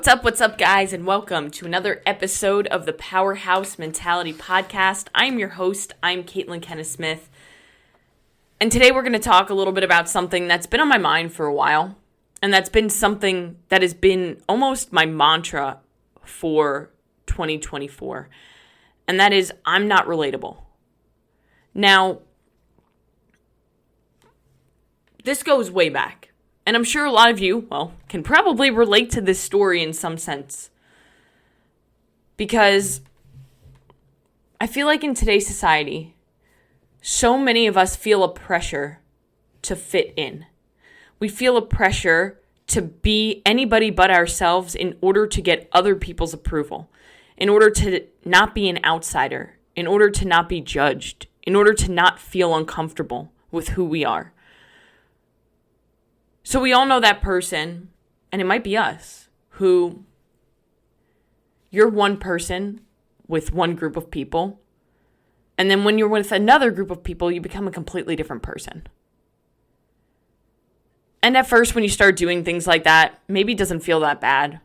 What's up, guys, and welcome to another episode of the Powerhouse Mentality podcast. I'm your host. I'm Caitlin Kenneth-Smith, and today we're going to talk a little bit about something that's been on my mind for a while, and that's been something that has been almost my mantra for 2024, and that is, I'm not relatable. Now, this goes way back. And I'm sure a lot of you, can probably relate to this story in some sense. Because I feel like in today's society, so many of us feel a pressure to fit in. We feel a pressure to be anybody but ourselves in order to get other people's approval, in order to not be an outsider, in order to not be judged, in order to not feel uncomfortable with who we are. So we all know that person, and it might be us, who you're one person with one group of people, and then when you're with another group of people, you become a completely different person. And at first, when you start doing things like that, maybe it doesn't feel that bad.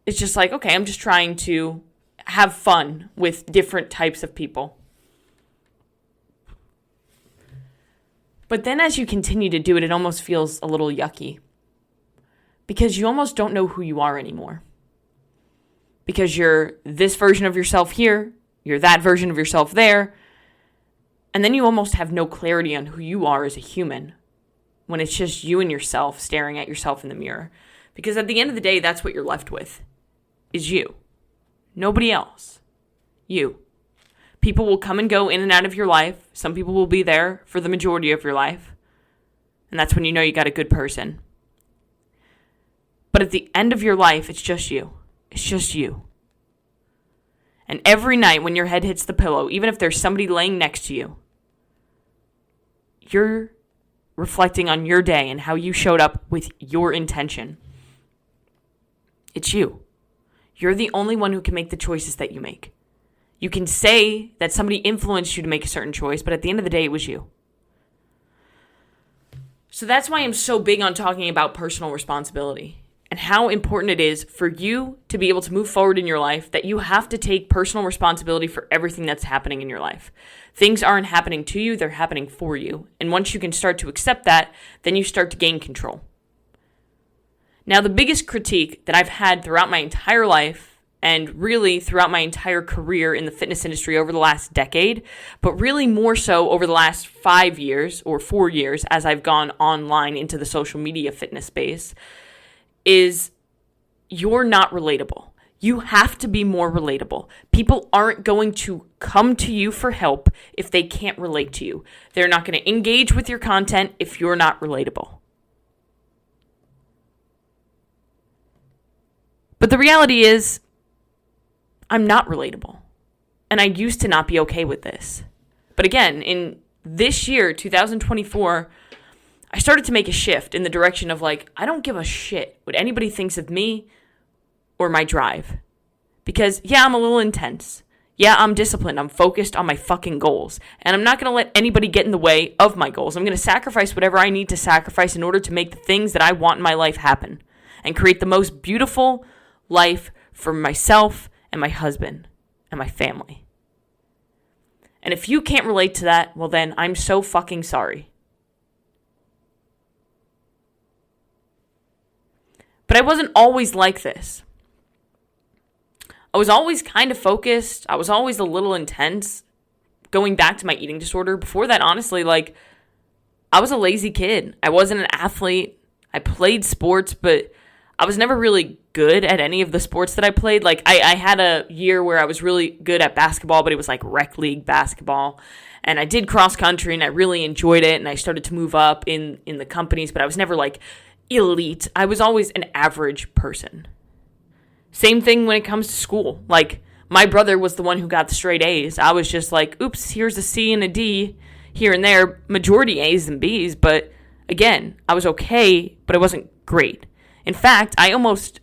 It's just like, okay, I'm just trying to have fun with different types of people. But then as you continue to do it, it almost feels a little yucky. Because you almost don't know who you are anymore. Because you're this version of yourself here, you're that version of yourself there, and then you almost have no clarity on who you are as a human when it's just you and yourself staring at yourself in the mirror. Because at the end of the day, that's what you're left with, is you. Nobody else. You. People will come and go in and out of your life. Some people will be there for the majority of your life. And that's when you know you got a good person. But at the end of your life, it's just you. It's just you. And every night when your head hits the pillow, even if there's somebody laying next to you, you're reflecting on your day and how you showed up with your intention. It's you. You're the only one who can make the choices that you make. You can say that somebody influenced you to make a certain choice, but at the end of the day, it was you. So that's why I'm so big on talking about personal responsibility and how important it is for you to be able to move forward in your life, that you have to take personal responsibility for everything that's happening in your life. Things aren't happening to you, they're happening for you. And once you can start to accept that, then you start to gain control. Now, the biggest critique that I've had throughout my entire life, and really throughout my entire career in the fitness industry over the last decade, but really more so over the last 5 years or 4 years as I've gone online into the social media fitness space, is you're not relatable. You have to be more relatable. People aren't going to come to you for help if they can't relate to you. They're not going to engage with your content if you're not relatable. But the reality is, I'm not relatable. And I used to not be okay with this. But again, in this year, 2024, I started to make a shift in the direction of I don't give a shit what anybody thinks of me or my drive. Because, yeah, I'm a little intense. Yeah, I'm disciplined. I'm focused on my fucking goals. And I'm not going to let anybody get in the way of my goals. I'm going to sacrifice whatever I need to sacrifice in order to make the things that I want in my life happen. And create the most beautiful life for myself and my husband and my family. And if you can't relate to that, well then, I'm so fucking sorry. But I wasn't always like this. I was always kind of focused. I was always a little intense. Going back to my eating disorder, before that, honestly, I was a lazy kid. I wasn't an athlete. I played sports, but I was never really good at any of the sports that I played. I had a year where I was really good at basketball, but it was rec league basketball. And I did cross country and I really enjoyed it. And I started to move up in the companies, but I was never elite. I was always an average person. Same thing when it comes to school. My brother was the one who got the straight A's. I was just oops, here's a C and a D here and there, majority A's and B's. But again, I was okay, but I wasn't great. In fact, I almost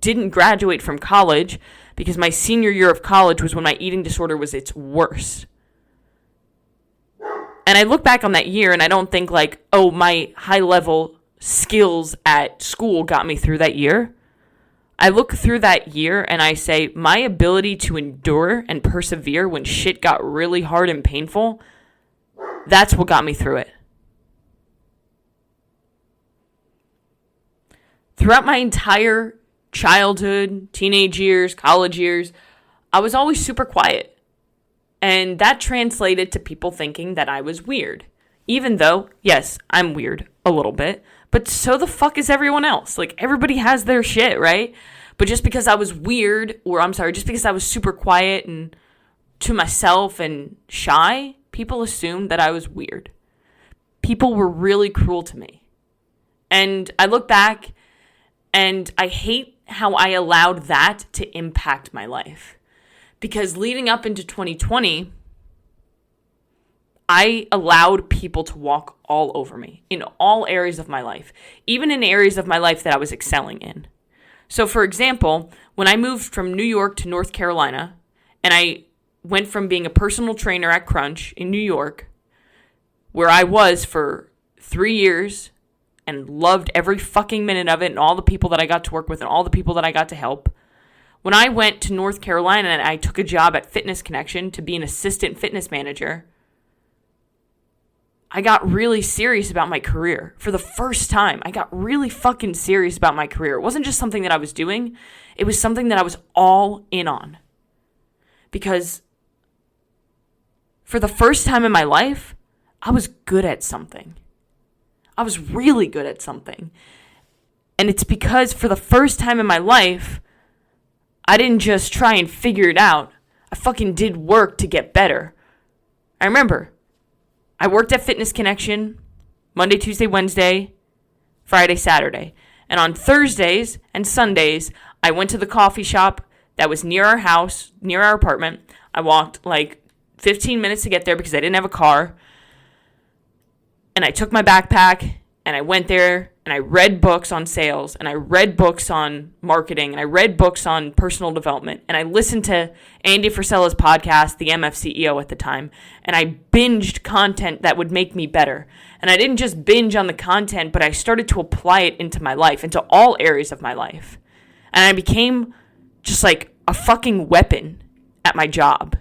didn't graduate from college because my senior year of college was when my eating disorder was its worst. And I look back on that year and I don't think my high level skills at school got me through that year. I look through that year and I say, my ability to endure and persevere when shit got really hard and painful, that's what got me through it. Throughout my entire childhood, teenage years, college years, I was always super quiet. And that translated to people thinking that I was weird. Even though, yes, I'm weird a little bit, but so the fuck is everyone else. Like, everybody has their shit, right? But just because I was weird, just because I was super quiet and to myself and shy, people assumed that I was weird. People were really cruel to me. And I look back and I hate how I allowed that to impact my life. Because leading up into 2020, I allowed people to walk all over me in all areas of my life, even in areas of my life that I was excelling in. So, for example, when I moved from New York to North Carolina, and I went from being a personal trainer at Crunch in New York, where I was for 3 years and loved every fucking minute of it and all the people that I got to work with and all the people that I got to help. When I went to North Carolina and I took a job at Fitness Connection to be an assistant fitness manager, I got really serious about my career. For the first time, I got really fucking serious about my career. It wasn't just something that I was doing. It was something that I was all in on. Because for the first time in my life, I was good at something. I was really good at something. And it's because for the first time in my life, I didn't just try and figure it out. I fucking did work to get better. I remember, I worked at Fitness Connection Monday, Tuesday, Wednesday, Friday, Saturday. And on Thursdays and Sundays, I went to the coffee shop that was near our house, near our apartment. I walked like 15 minutes to get there because I didn't have a car. And I took my backpack and I went there and I read books on sales and I read books on marketing and I read books on personal development and I listened to Andy Frisella's podcast, The MF CEO at the time, and I binged content that would make me better. And I didn't just binge on the content, but I started to apply it into my life, into all areas of my life. And I became just like a fucking weapon at my job.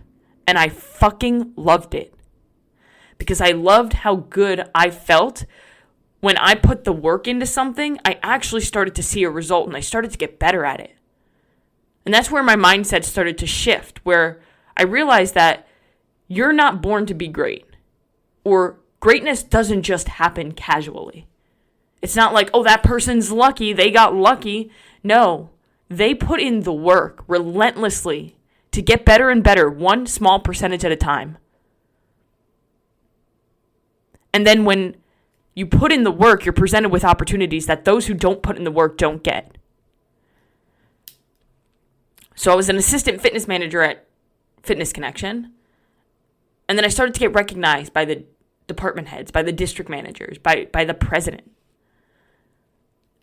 And I fucking loved it. Because I loved how good I felt when I put the work into something. I actually started to see a result and I started to get better at it. And that's where my mindset started to shift, where I realized that you're not born to be great, or greatness doesn't just happen casually. It's not like, oh, that person's lucky, they got lucky. No, they put in the work relentlessly to get better and better, one small percentage at a time. And then when you put in the work, you're presented with opportunities that those who don't put in the work don't get. So I was an assistant fitness manager at Fitness Connection. And then I started to get recognized by the department heads, by the district managers, by the president.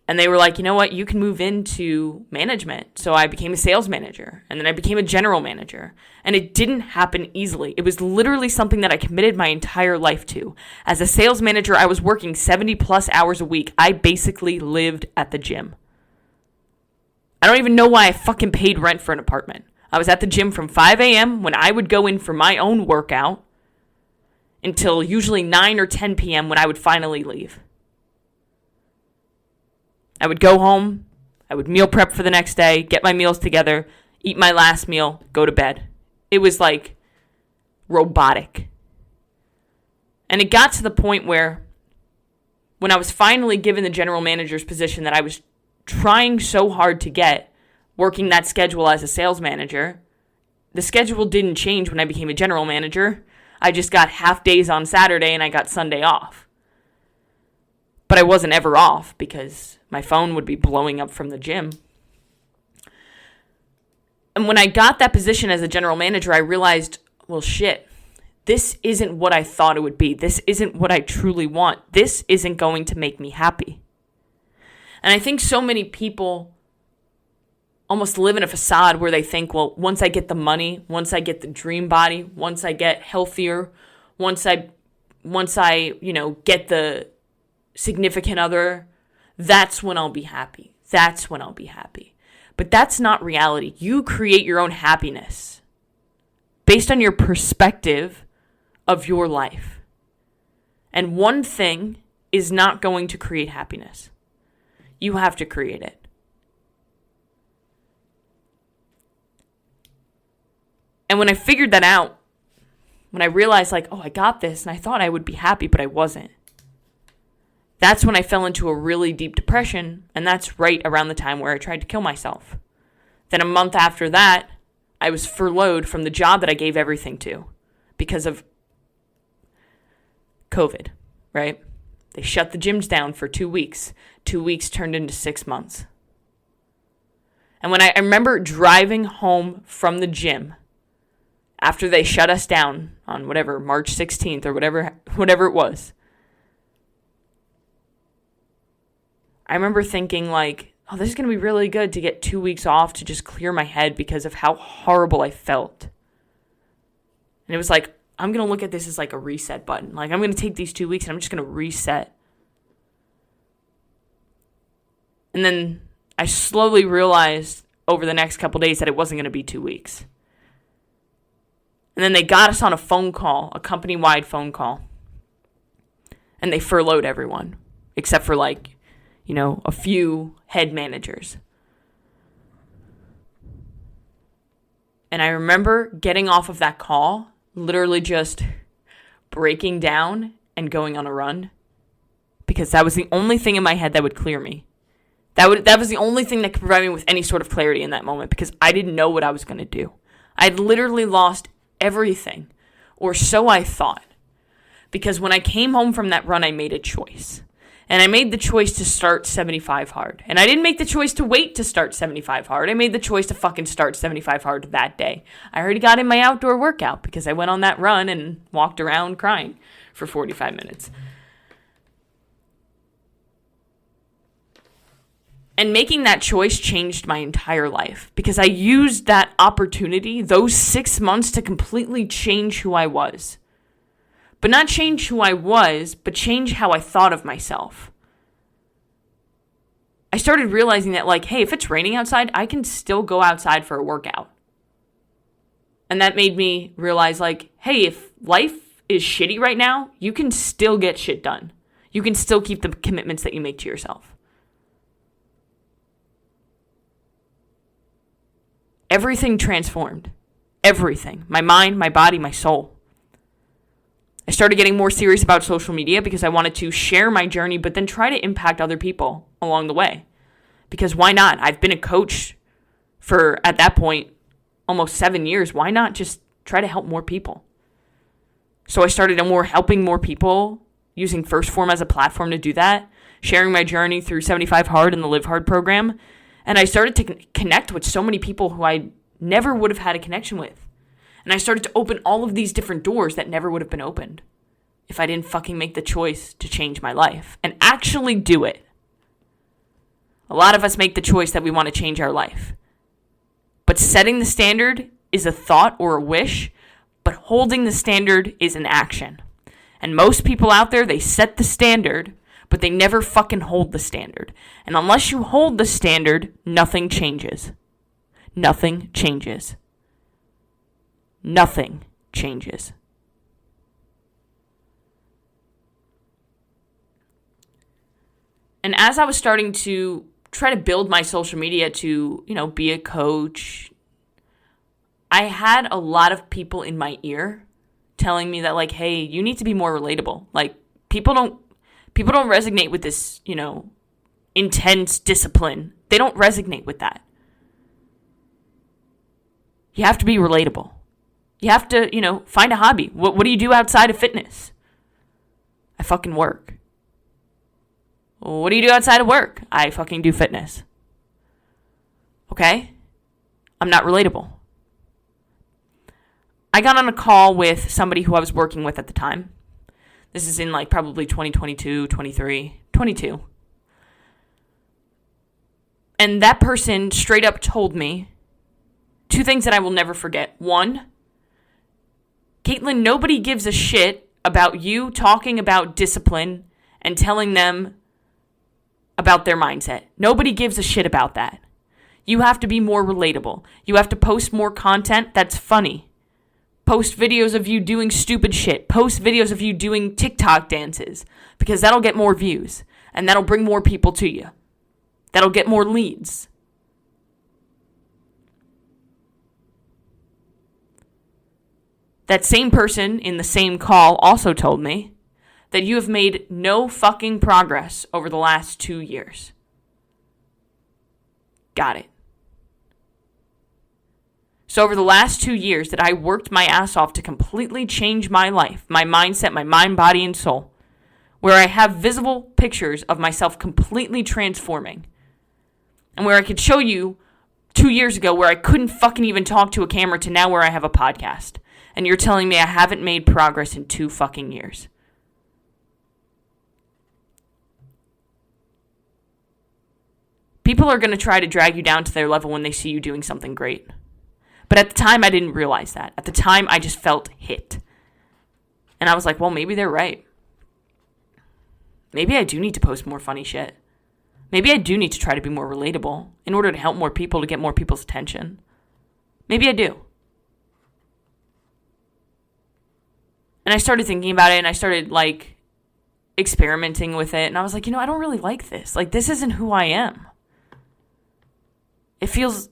And they were like, you know what, you can move into management. So I became a sales manager, and then I became a general manager. And it didn't happen easily. It was literally something that I committed my entire life to. As a sales manager, I was working 70 plus hours a week. I basically lived at the gym. I don't even know why I fucking paid rent for an apartment. I was at the gym from 5 a.m. when I would go in for my own workout until usually 9 or 10 p.m. when I would finally leave. I would go home, I would meal prep for the next day, get my meals together, eat my last meal, go to bed. It was like robotic. And it got to the point where when I was finally given the general manager's position that I was trying so hard to get, working that schedule as a sales manager, the schedule didn't change when I became a general manager. I just got half days on Saturday and I got Sunday off. But I wasn't ever off because my phone would be blowing up from the gym. And when I got that position as a general manager, I realized, well, shit, this isn't what I thought it would be. This isn't what I truly want. This isn't going to make me happy. And I think so many people almost live in a facade where they think, well, once I get the money, once I get the dream body, once I get healthier, once I get the significant other, that's when I'll be happy. That's when I'll be happy. But that's not reality. You create your own happiness based on your perspective of your life. And one thing is not going to create happiness. You have to create it. And when I figured that out, when I realized like, oh, I got this, and I thought I would be happy, but I wasn't. That's when I fell into a really deep depression, and that's right around the time where I tried to kill myself. Then a month after that, I was furloughed from the job that I gave everything to because of COVID, right? They shut the gyms down for 2 weeks. 2 weeks turned into 6 months. And when I remember driving home from the gym after they shut us down on whatever, March 16th or whatever it was, I remember thinking like, oh, this is going to be really good to get 2 weeks off to just clear my head because of how horrible I felt. And it was like, I'm going to look at this as like a reset button. Like, I'm going to take these 2 weeks and I'm just going to reset. And then I slowly realized over the next couple days that it wasn't going to be 2 weeks. And then they got us on a phone call, a company-wide phone call. And they furloughed everyone, except for like, a few head managers. And I remember getting off of that call, literally just breaking down and going on a run, because that was the only thing in my head that would clear me. That was the only thing that could provide me with any sort of clarity in that moment, because I didn't know what I was going to do. I'd literally lost everything, or so I thought. Because when I came home from that run, I made a choice. And I made the choice to start 75 hard. And I didn't make the choice to wait to start 75 hard. I made the choice to fucking start 75 hard that day. I already got in my outdoor workout because I went on that run and walked around crying for 45 minutes. And making that choice changed my entire life because I used that opportunity, those 6 months, to completely change who I was. But not change who I was, but change how I thought of myself. I started realizing that, like, hey, if it's raining outside, I can still go outside for a workout. And that made me realize, like, hey, if life is shitty right now, you can still get shit done. You can still keep the commitments that you make to yourself. Everything transformed. Everything. My mind, my body, my soul. I started getting more serious about social media because I wanted to share my journey, but then try to impact other people along the way. Because why not? I've been a coach for, at that point, almost 7 years. Why not just try to help more people? So I started helping more people, using First Form as a platform to do that, sharing my journey through 75 Hard and the Live Hard program. And I started to connect with so many people who I never would have had a connection with. And I started to open all of these different doors that never would have been opened if I didn't fucking make the choice to change my life and actually do it. A lot of us make the choice that we want to change our life. But setting the standard is a thought or a wish, but holding the standard is an action. And most people out there, they set the standard, but they never fucking hold the standard. And unless you hold the standard, nothing changes. Nothing changes. Nothing changes. And as I was starting to try to build my social media to, be a coach, I had a lot of people in my ear telling me that, like, hey, you need to be more relatable. Like, people don't resonate with this, intense discipline. They don't resonate with that. You have to be relatable. You have to, find a hobby. What do you do outside of fitness? I fucking work. What do you do outside of work? I fucking do fitness. Okay? I'm not relatable. I got on a call with somebody who I was working with at the time. This is in probably 2022, 23, 22. And that person straight up told me two things that I will never forget. One, Caitlin, nobody gives a shit about you talking about discipline and telling them about their mindset. Nobody gives a shit about that. You have to be more relatable. You have to post more content that's funny. Post videos of you doing stupid shit. Post videos of you doing TikTok dances, because that'll get more views and that'll bring more people to you. That'll get more leads. That same person in the same call also told me that you have made no fucking progress over the last 2 years. Got it. So over the last 2 years that I worked my ass off to completely change my life, my mindset, my mind, body, and soul, where I have visible pictures of myself completely transforming, and where I could show you 2 years ago where I couldn't fucking even talk to a camera to now where I have a podcast. And you're telling me I haven't made progress in 2 fucking years. People are going to try to drag you down to their level when they see you doing something great. But at the time, I didn't realize that. At the time, I just felt hit. And I was like, well, maybe they're right. Maybe I do need to post more funny shit. Maybe I do need to try to be more relatable in order to help more people, to get more people's attention. Maybe I do. And I started thinking about it, and I started, experimenting with it. And I was like, I don't really like this. This isn't who I am. It feels,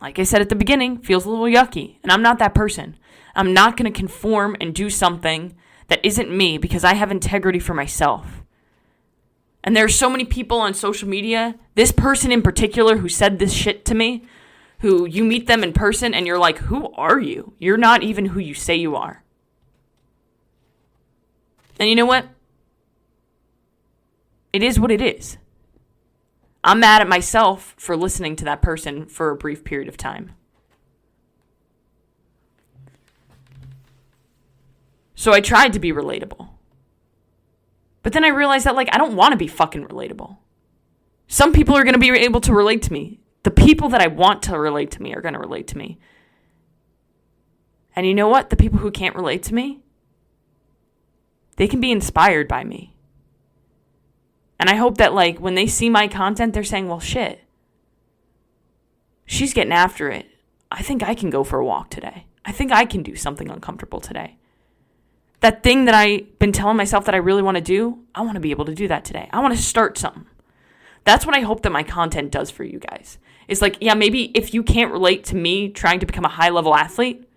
like I said at the beginning, feels a little yucky. And I'm not that person. I'm not going to conform and do something that isn't me because I have integrity for myself. And there are so many people on social media, this person in particular who said this shit to me, who you meet them in person and you're like, who are you? You're not even who you say you are. And you know what? It is what it is. I'm mad at myself for listening to that person for a brief period of time. So I tried to be relatable. But then I realized that, I don't want to be fucking relatable. Some people are going to be able to relate to me. The people that I want to relate to me are going to relate to me. And you know what? The people who can't relate to me, they can be inspired by me. And I hope that, when they see my content, they're saying, well, shit. She's getting after it. I think I can go for a walk today. I think I can do something uncomfortable today. That thing that I've been telling myself that I really want to do, I want to be able to do that today. I want to start something. That's what I hope that my content does for you guys. It's maybe if you can't relate to me trying to become a high-level athlete,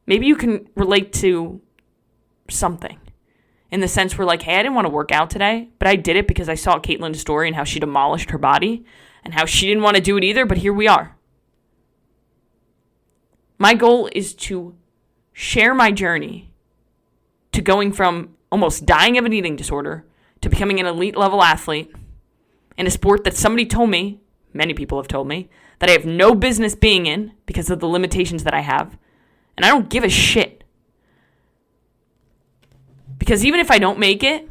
maybe you can relate to something in the sense where hey, I didn't want to work out today, but I did it because I saw Caitlin's story and how she demolished her body and how she didn't want to do it either, but here we are. My goal is to share my journey to going from almost dying of an eating disorder to becoming an elite level athlete in a sport that somebody told me, many people have told me, that I have no business being in because of the limitations that I have. And I don't give a shit. Because even if I don't make it,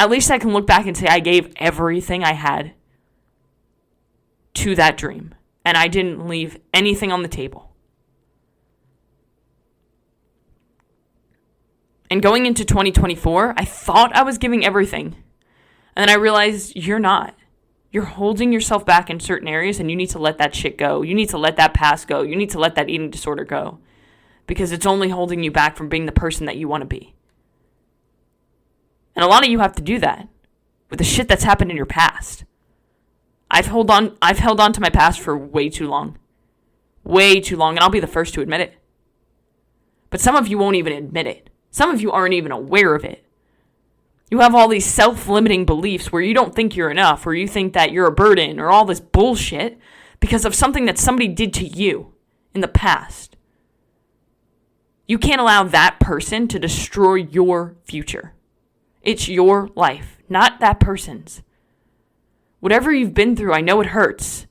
at least I can look back and say I gave everything I had to that dream. And I didn't leave anything on the table. And going into 2024, I thought I was giving everything. And then I realized you're not. You're holding yourself back in certain areas, and you need to let that shit go. You need to let that past go. You need to let that eating disorder go. Because it's only holding you back from being the person that you want to be. And a lot of you have to do that with the shit that's happened in your past. I've held on to my past for way too long. Way too long, and I'll be the first to admit it. But some of you won't even admit it. Some of you aren't even aware of it. You have all these self-limiting beliefs where you don't think you're enough, or you think that you're a burden, or all this bullshit because of something that somebody did to you in the past. You can't allow that person to destroy your future. It's your life, not that person's. Whatever you've been through, I know it hurts.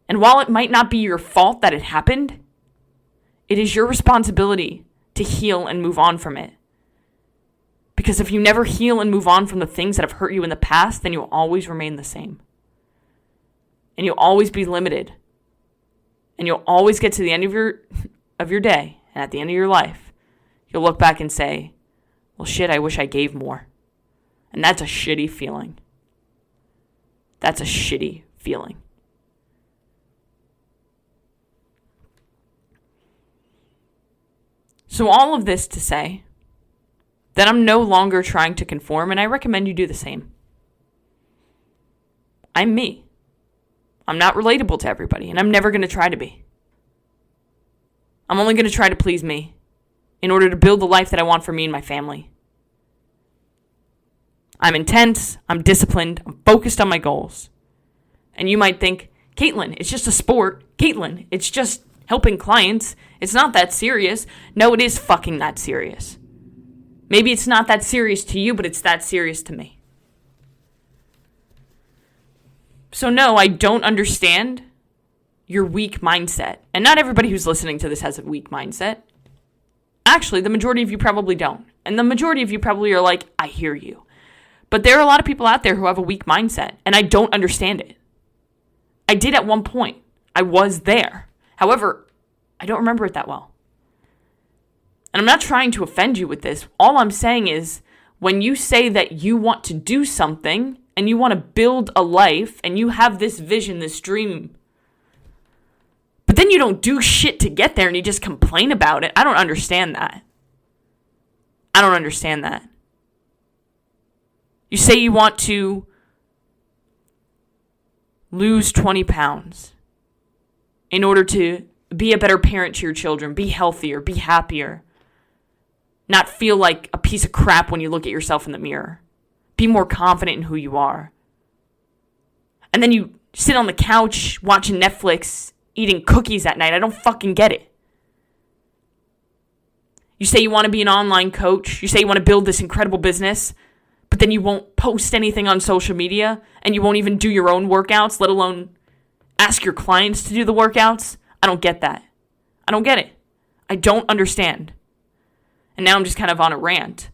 And while it might not be your fault that it happened, it is your responsibility to heal and move on from it. Because if you never heal and move on from the things that have hurt you in the past, then you'll always remain the same. And you'll always be limited. And you'll always get to the end of your day. And at the end of your life, you'll look back and say, well, shit, I wish I gave more. And that's a shitty feeling. That's a shitty feeling. So all of this to say that I'm no longer trying to conform, and I recommend you do the same. I'm me. I'm not relatable to everybody, and I'm never going to try to be. I'm only going to try to please me in order to build the life that I want for me and my family. I'm intense, I'm disciplined, I'm focused on my goals. And you might think, Caitlin, it's just a sport. Caitlin, it's just helping clients. It's not that serious. No, it is fucking that serious. Maybe it's not that serious to you, but it's that serious to me. So no, I don't understand your weak mindset. And not everybody who's listening to this has a weak mindset. Actually, the majority of you probably don't. And the majority of you probably are like, I hear you. But there are a lot of people out there who have a weak mindset, and I don't understand it. I did at one point. I was there. However, I don't remember it that well. And I'm not trying to offend you with this. All I'm saying is, when you say that you want to do something, and you want to build a life, and you have this vision, this dream, but then you don't do shit to get there, and you just complain about it, I don't understand that. I don't understand that. You say you want to lose 20 pounds in order to be a better parent to your children, be healthier, be happier, not feel like a piece of crap when you look at yourself in the mirror, be more confident in who you are. And then you sit on the couch watching Netflix, eating cookies at night. I don't fucking get it. You say you want to be an online coach. You say you want to build this incredible business, but then you won't post anything on social media, and you won't even do your own workouts, let alone ask your clients to do the workouts. I don't get that. I don't get it. I don't understand. And now I'm just kind of on a rant.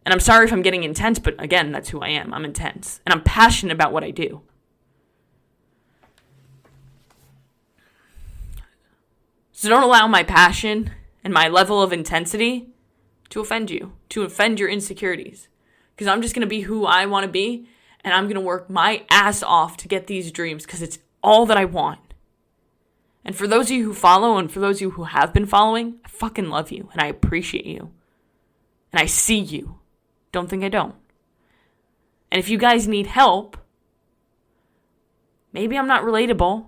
And I'm sorry if I'm getting intense, but again, that's who I am. I'm intense. And I'm passionate about what I do. So don't allow my passion and my level of intensity to offend you, to offend your insecurities. Because I'm just going to be who I want to be, and I'm going to work my ass off to get these dreams, because it's all that I want. And for those of you who follow, and for those of you who have been following, I fucking love you, and I appreciate you. And I see you. Don't think I don't. And if you guys need help, maybe I'm not relatable,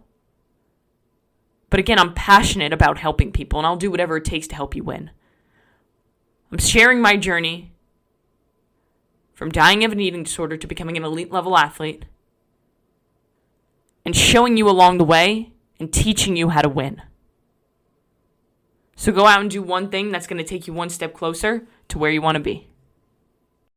but again, I'm passionate about helping people, and I'll do whatever it takes to help you win. I'm sharing my journey from dying of an eating disorder to becoming an elite level athlete, and showing you along the way and teaching you how to win. So go out and do one thing that's going to take you one step closer to where you want to be.